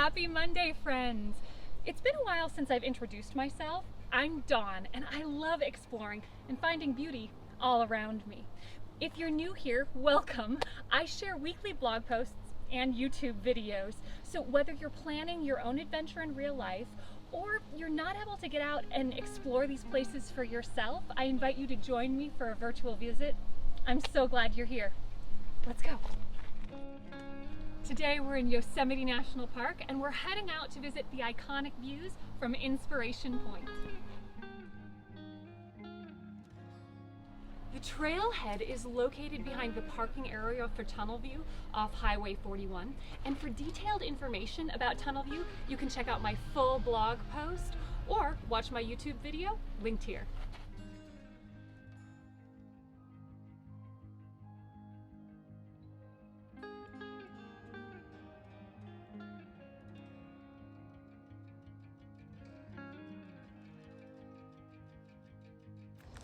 Happy Monday, friends! It's been a while since I've introduced myself. I'm Dawn, and I love exploring and finding beauty all around me. If you're new here, welcome. I share weekly blog posts and YouTube videos, so whether you're planning your own adventure in real life or you're not able to get out and explore these places for yourself, I invite you to join me for a virtual visit. I'm so glad you're here. Let's go. Today we're in Yosemite National Park and we're heading out to visit the iconic views from Inspiration Point. The Trailhead is located behind the parking area for Tunnel View off Highway 41. And for detailed information about Tunnel View, you can check out my full blog post or watch my YouTube video linked here.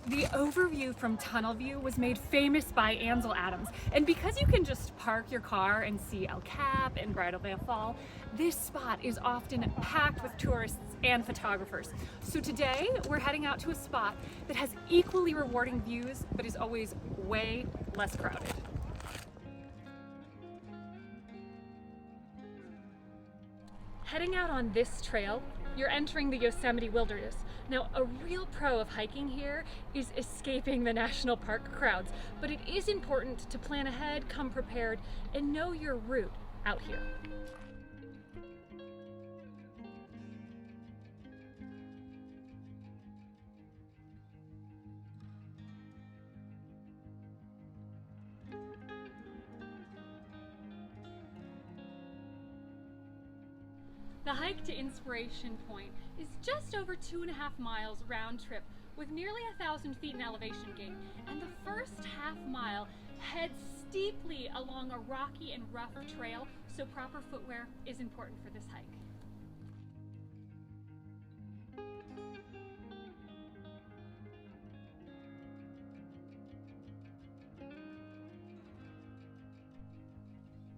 The overview from Tunnel View was made famous by Ansel Adams, and because you can just park your car and see El Cap and Bridalveil Fall, this spot is often packed with tourists and photographers. So today we're heading out to a spot that has equally rewarding views but is always way less crowded. Heading out on this trail, you're entering the Yosemite Wilderness. Now, a real pro of hiking here is escaping the national park crowds, but it is important to plan ahead, come prepared, and know your route out here. The hike to Inspiration Point is just over 2.5 miles round trip with nearly 1,000 feet in elevation gain, and the first half mile heads steeply along a rocky and rough trail, so proper footwear is important for this hike.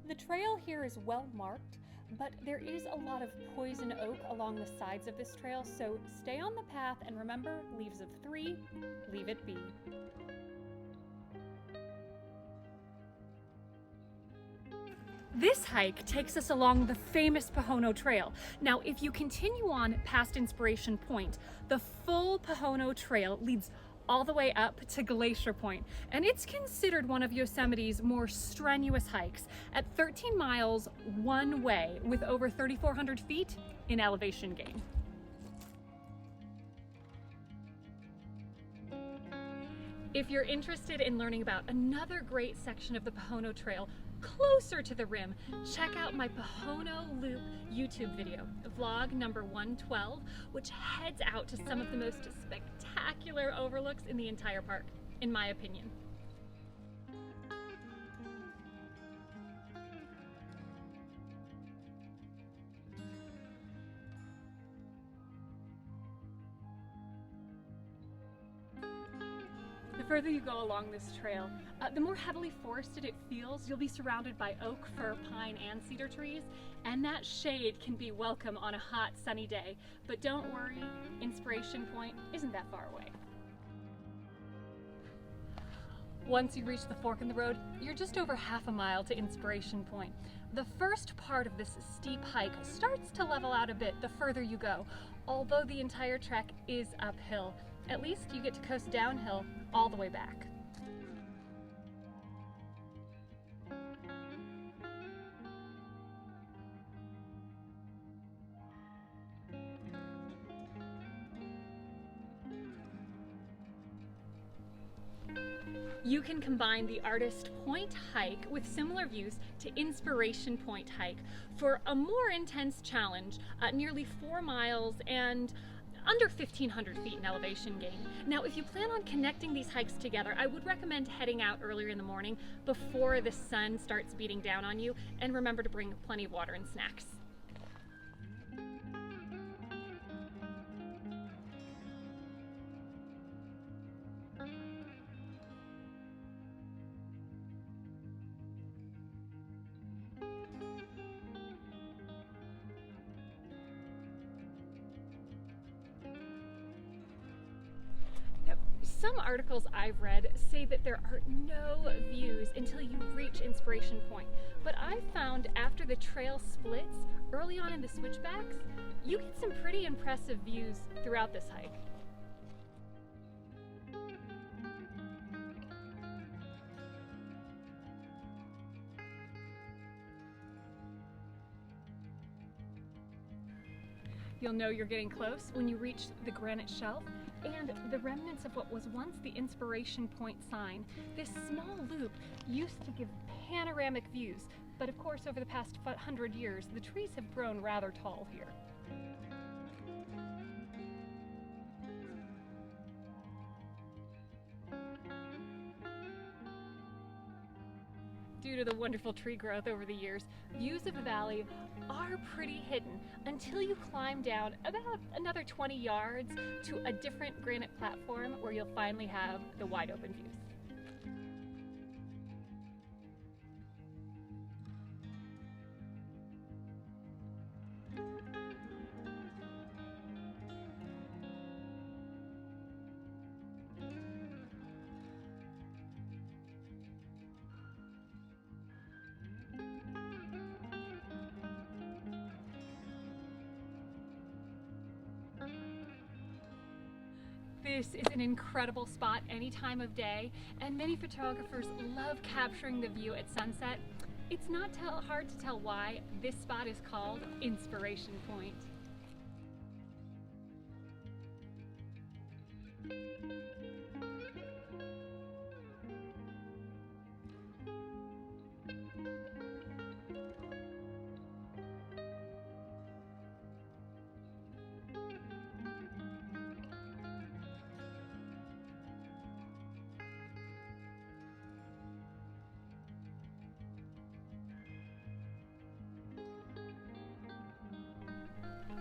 The trail here is well marked, but there is a lot of poison oak along the sides of this trail, so stay on the path and remember, leaves of 3, leave it be. This hike takes us along the famous Pohono Trail. Now, if you continue on past Inspiration Point, the full Pohono Trail leads all the way up to Glacier Point, and it's considered one of Yosemite's more strenuous hikes at 13 miles one way with over 3,400 feet in elevation gain. If you're interested in learning about another great section of the Pohono Trail closer to the rim, check out my Pohono Loop YouTube video, vlog number 112, which heads out to some of the most spectacular overlooks in the entire park, in my opinion. The further you go along this trail, the more heavily forested it feels. You'll be surrounded by oak, fir, pine, and cedar trees, and that shade can be welcome on a hot, sunny day. But don't worry, Inspiration Point isn't that far away. Once you reach the fork in the road, you're just over half a mile to Inspiration Point. The first part of this steep hike starts to level out a bit the further you go, although the entire trek is uphill. At least you get to coast downhill all the way back. You can combine the Artist Point hike with similar views to Inspiration Point hike for a more intense challenge, nearly 4 miles and under 1,500 feet in elevation gain. Now, if you plan on connecting these hikes together, I would recommend heading out earlier in the morning before the sun starts beating down on you, and remember to bring plenty of water and snacks. Some articles I've read say that there are no views until you reach Inspiration Point, but I've found after the trail splits early on in the switchbacks, you get some pretty impressive views throughout this hike. You'll know you're getting close when you reach the granite shelf and the remnants of what was once the Inspiration Point sign. This small loop used to give panoramic views, but of course over the past 100 years, the trees have grown rather tall here. Due to the wonderful tree growth over the years, views of the valley are pretty hidden until you climb down about another 20 yards to a different granite platform where you'll finally have the wide open views. This is an incredible spot any time of day, and many photographers love capturing the view at sunset. It's not hard to tell why this spot is called Inspiration Point.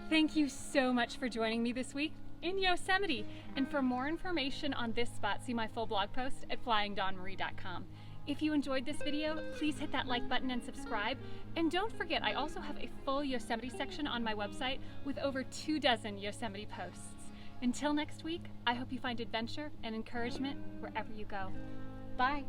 Thank you so much for joining me this week in Yosemite. And for more information on this spot, see my full blog post at flyingdawnmarie.com. If you enjoyed this video, please hit that like button and subscribe. And don't forget, I also have a full Yosemite section on my website with over 24 Yosemite posts. Until next week, I hope you find adventure and encouragement wherever you go. Bye.